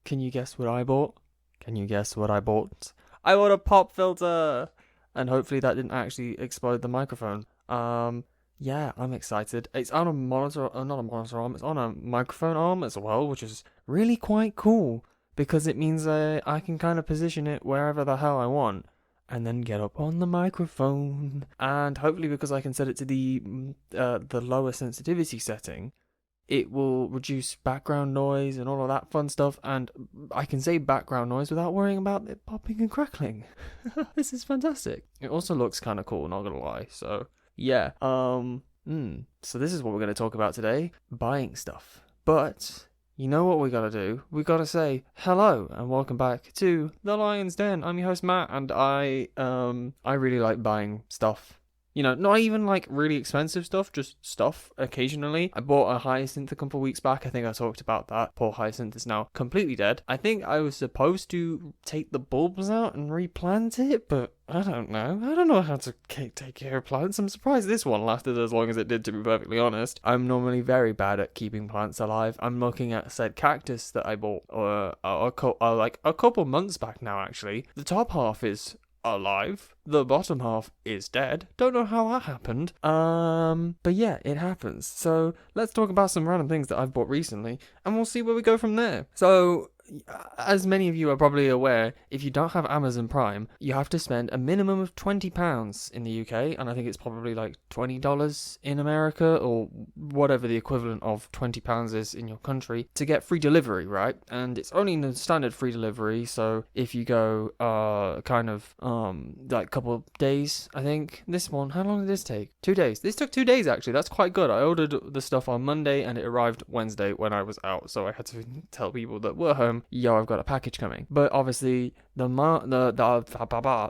Can you guess what I bought? Can you guess what I bought? I bought a pop filter! And hopefully that didn't actually explode the microphone. Yeah, I'm excited. It's on a monitor, not a monitor arm, it's on a microphone arm as well, which is really quite cool because it means I can kind of position it wherever the hell I want and then get up on the microphone. And hopefully because I can set it to the lower sensitivity setting, it will reduce background noise and all of that fun stuff, and I can say background noise without worrying about it popping and crackling. This is fantastic. It also looks kind of cool, not gonna lie. So yeah, so this is what we're gonna talk about today: buying stuff. But you know what we gotta do? We gotta say hello and welcome back to the Lion's Den. I'm your host Matt, and I really like buying stuff. You know, not even like really expensive stuff, just stuff occasionally. I bought a hyacinth a couple of weeks back. I think I talked about that. Poor hyacinth is now completely dead. I think I was supposed to take the bulbs out and replant it, but I don't know. I don't know how to take care of plants. I'm surprised this one lasted as long as it did, to be perfectly honest. I'm normally very bad at keeping plants alive. I'm looking at said cactus that I bought like a couple months back now, actually. The top half is alive. The bottom half is dead. Don't know how that happened. But yeah, it happens. So let's talk about some random things that I've bought recently, and we'll see where we go from there. So, as many of you are probably aware, if you don't have Amazon Prime, you have to spend a minimum of £20 in the UK, and I think it's probably like $20 in America, or whatever the equivalent of £20 is in your country, to get free delivery, right? And it's only the standard free delivery, so if you go, like couple of days, I think. This one, how long did this take? 2 days. This took 2 days, actually. That's quite good. I ordered the stuff on Monday, and it arrived Wednesday when I was out, so I had to tell people that were home, yo, I've got a package coming. But obviously, the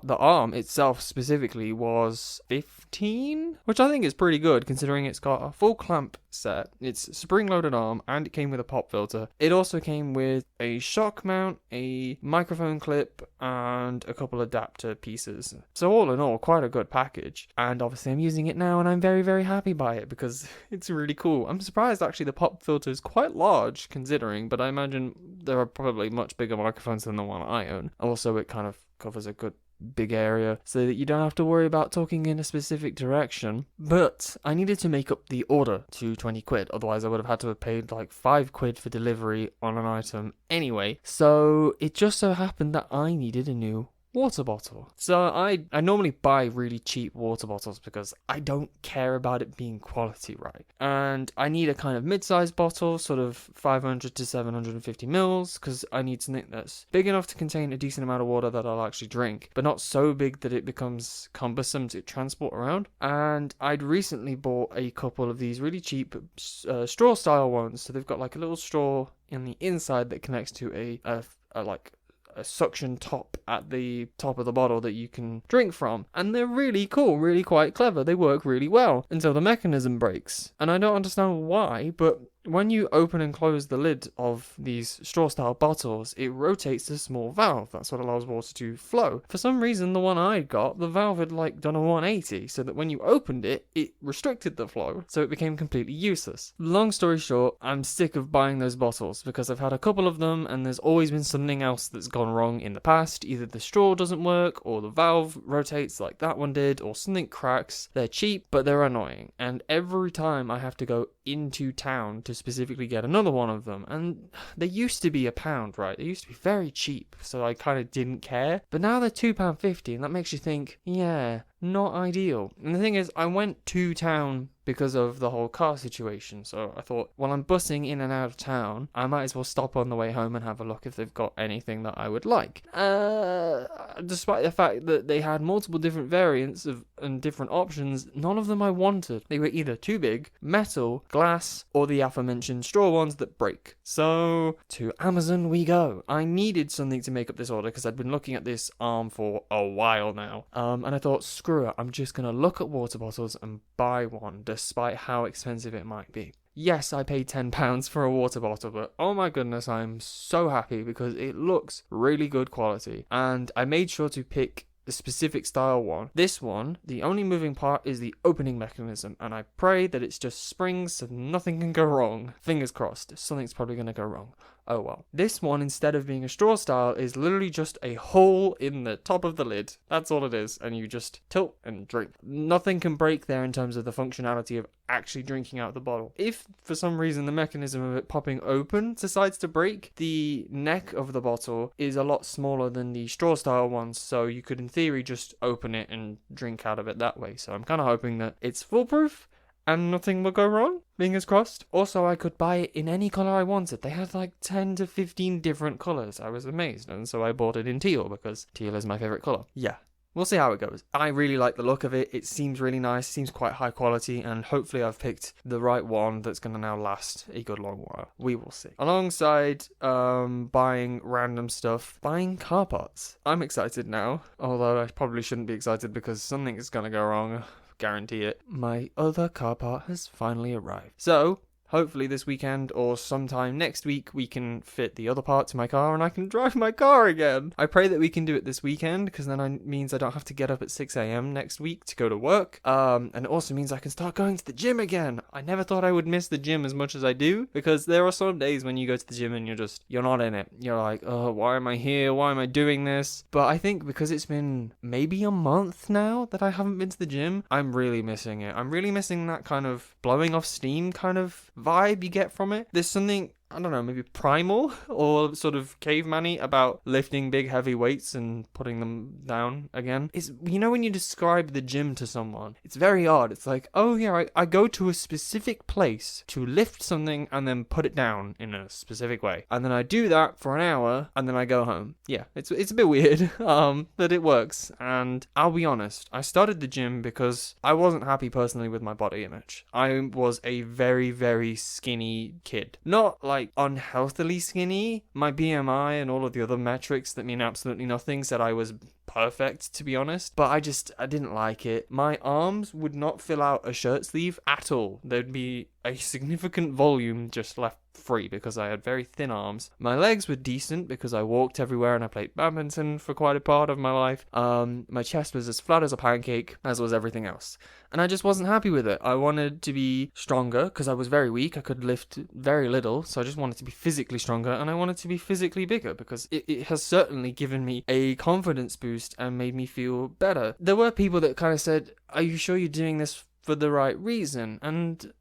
arm itself specifically was 15, which I think is pretty good considering it's got a full clamp set. It's spring-loaded arm, and it came with a pop filter. It also came with a shock mount, a microphone clip, and a couple adapter pieces. So all in all, quite a good package. And obviously I'm using it now, and I'm very, very happy by it because it's really cool. I'm surprised actually the pop filter is quite large considering, but I imagine there are probably much bigger microphones than the one I own. Also, it kind of covers a good big area so that you don't have to worry about talking in a specific direction. But I needed to make up the order to 20 quid, otherwise I would have had to have paid like 5 quid for delivery on an item anyway. So it just so happened that I needed a new water bottle. So I normally buy really cheap water bottles because I don't care about it being quality, right? And I need a kind of mid-sized bottle, sort of 500 to 750 mils, because I need something that's big enough to contain a decent amount of water that I'll actually drink, but not so big that it becomes cumbersome to transport around. And I'd recently bought a couple of these really cheap straw style ones. So they've got like a little straw in the inside that connects to a suction top at the top of the bottle that you can drink from, and they're really cool, really quite clever. They work really well until the mechanism breaks, and I don't understand why, but when you open and close the lid of these straw style bottles, it rotates a small valve. That's what allows water to flow. For some reason, the one I got, the valve had like done a 180, so that when you opened it, it restricted the flow, so it became completely useless. Long story short, I'm sick of buying those bottles because I've had a couple of them, and there's always been something else that's gone wrong in the past. Either the straw doesn't work, or the valve rotates like that one did, or something cracks. They're cheap, but they're annoying, and every time I have to go into town to specifically get another one of them, and they used to be £1, right? They used to be very cheap, so I kind of didn't care, but now they're £2.50, and that makes you think, yeah, not ideal. And the thing is, I went to town because of the whole car situation, so I thought, while I'm bussing in and out of town, I might as well stop on the way home and have a look if they've got anything that I would like. Despite the fact that they had multiple different variants and different options, none of them I wanted. They were either too big, metal, glass, or the aforementioned straw ones that break. So to Amazon we go. I needed something to make up this order because I'd been looking at this arm for a while now, and I thought, screw it, I'm just gonna look at water bottles and buy one, despite how expensive it might be. Yes, I paid £10 for a water bottle, but oh my goodness, I'm so happy because it looks really good quality. And I made sure to pick the specific style one. This one, the only moving part is the opening mechanism, and I pray that it's just springs so nothing can go wrong. Fingers crossed, something's probably going to go wrong. Oh well. This one, instead of being a straw style, is literally just a hole in the top of the lid. That's all it is. And you just tilt and drink. Nothing can break there in terms of the functionality of actually drinking out the bottle. If for some reason the mechanism of it popping open decides to break, the neck of the bottle is a lot smaller than the straw style ones, so you could in theory just open it and drink out of it that way. So I'm kind of hoping that it's foolproof and nothing will go wrong. Fingers crossed. Also, I could buy it in any color I wanted. They had like 10 to 15 different colors. I was amazed, and so I bought it in teal because teal is my favorite color. Yeah. We'll see how it goes. I really like the look of it. It seems really nice. It seems quite high quality, and hopefully I've picked the right one that's going to now last a good long while. We will see. Alongside buying random stuff, buying car parts. I'm excited now, although I probably shouldn't be excited because something is going to go wrong. Guarantee it. My other car part has finally arrived. So hopefully this weekend or sometime next week we can fit the other part to my car and I can drive my car again. I pray that we can do it this weekend because then it means I don't have to get up at 6 a.m. next week to go to work. And it also means I can start going to the gym again. I never thought I would miss the gym as much as I do because there are some days when you go to the gym and you're not in it. You're like, oh, why am I here? Why am I doing this? But I think because it's been maybe a month now that I haven't been to the gym, I'm really missing it. I'm really missing that kind of blowing off steam kind of vibe you get from it. There's something, I don't know, maybe primal or sort of caveman-y about lifting big heavy weights and putting them down again. It's, you know, when you describe the gym to someone, it's very odd. It's like, oh yeah, I go to a specific place to lift something and then put it down in a specific way. And then I do that for an hour and then I go home. Yeah, it's a bit weird, but it works. And I'll be honest, I started the gym because I wasn't happy personally with my body image. I was a very, very skinny kid. Not like unhealthily skinny. My BMI and all of the other metrics that mean absolutely nothing said I was perfect, to be honest, but I didn't like it. My arms would not fill out a shirt sleeve at all. There'd be a significant volume just left free because I had very thin arms. My legs were decent because I walked everywhere and I played badminton for quite a part of my life. My chest was as flat as a pancake, as was everything else. And I just wasn't happy with it. I wanted to be stronger because I was very weak. I could lift very little, so I just wanted to be physically stronger, and I wanted to be physically bigger because it has certainly given me a confidence boost and made me feel better. There were people that kind of said, are you sure you're doing this for the right reason? And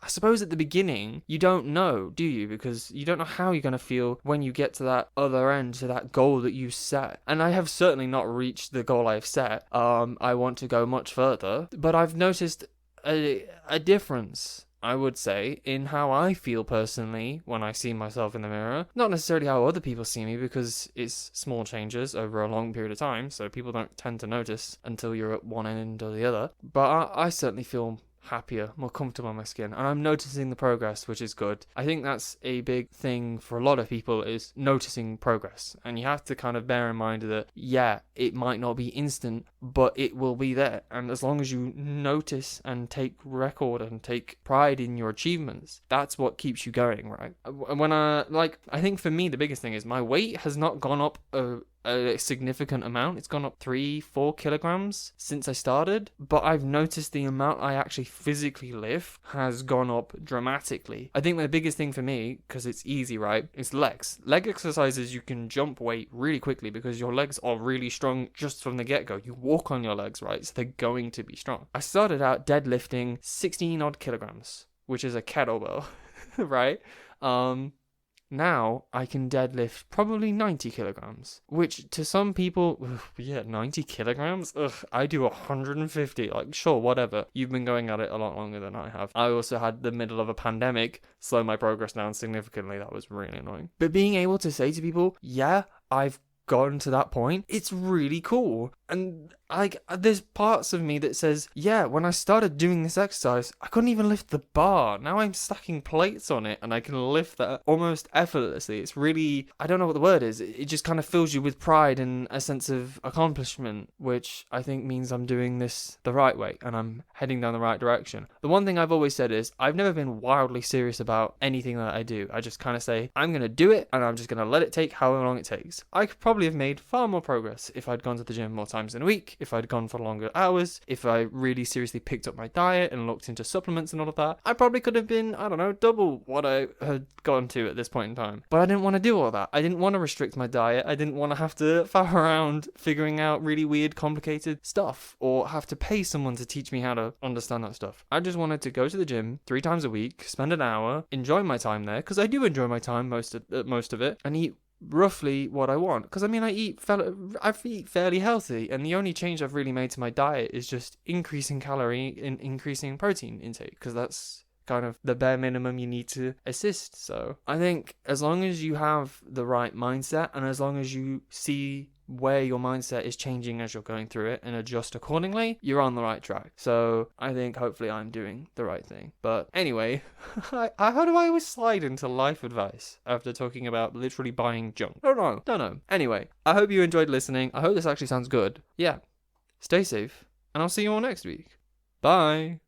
I suppose at the beginning, you don't know, do you? Because you don't know how you're going to feel when you get to that other end, to that goal that you set. And I have certainly not reached the goal I've set. I want to go much further. But I've noticed a difference, I would say, in how I feel personally when I see myself in the mirror. Not necessarily how other people see me, because it's small changes over a long period of time, so people don't tend to notice until you're at one end or the other. But I certainly feel happier, more comfortable in my skin, and I'm noticing the progress, which is good. I think that's a big thing for a lot of people, is noticing progress, and you have to kind of bear in mind that, yeah, it might not be instant, but it will be there, and as long as you notice and take record and take pride in your achievements, that's what keeps you going, right? When I think for me the biggest thing is my weight has not gone up a significant amount. It's gone up 3-4 kilograms since I started, but I've noticed the amount I actually physically lift has gone up dramatically. I think the biggest thing for me, because it's easy, right, is legs. Leg exercises, you can jump weight really quickly because your legs are really strong just from the get-go. You walk on your legs, right, so they're going to be strong. I started out deadlifting 16 odd kilograms, which is a kettlebell, right? Now I can deadlift probably 90 kilograms, which to some people, 90 kilograms? I do 150, like, sure, whatever. You've been going at it a lot longer than I have. I also had the middle of a pandemic slow my progress down significantly. That was really annoying. But being able to say to people, yeah, I've gotten to that point, it's really cool. And there's parts of me that says, yeah, when I started doing this exercise, I couldn't even lift the bar. Now I'm stacking plates on it and I can lift that almost effortlessly. It's really, I don't know what the word is. It just kind of fills you with pride and a sense of accomplishment, which I think means I'm doing this the right way and I'm heading down the right direction. The one thing I've always said is I've never been wildly serious about anything that I do. I just kind of say, I'm going to do it and I'm just going to let it take however long it takes. I could probably have made far more progress if I'd gone to the gym more times in a week. if I'd gone for longer hours, if I really seriously picked up my diet and looked into supplements and all of that, I probably could have been, I don't know, double what I had gone to at this point in time. But I didn't want to do all that. I didn't want to restrict my diet. I didn't want to have to faff around figuring out really weird, complicated stuff or have to pay someone to teach me how to understand that stuff. I just wanted to go to the gym 3 times a week, spend an hour, enjoy my time there, because I do enjoy my time most of it, and eat roughly what I want. Because I mean, I eat fairly healthy, and the only change I've really made to my diet is just increasing calorie and increasing protein intake, because that's kind of the bare minimum you need to assist. So I think as long as you have the right mindset, and as long as you see where your mindset is changing as you're going through it and adjust accordingly, you're on the right track. So I think hopefully I'm doing the right thing. But anyway, how do I always slide into life advice after talking about literally buying junk? Don't know. Anyway, I hope you enjoyed listening. I hope this actually sounds good. Yeah, stay safe, and I'll see you all next week. Bye.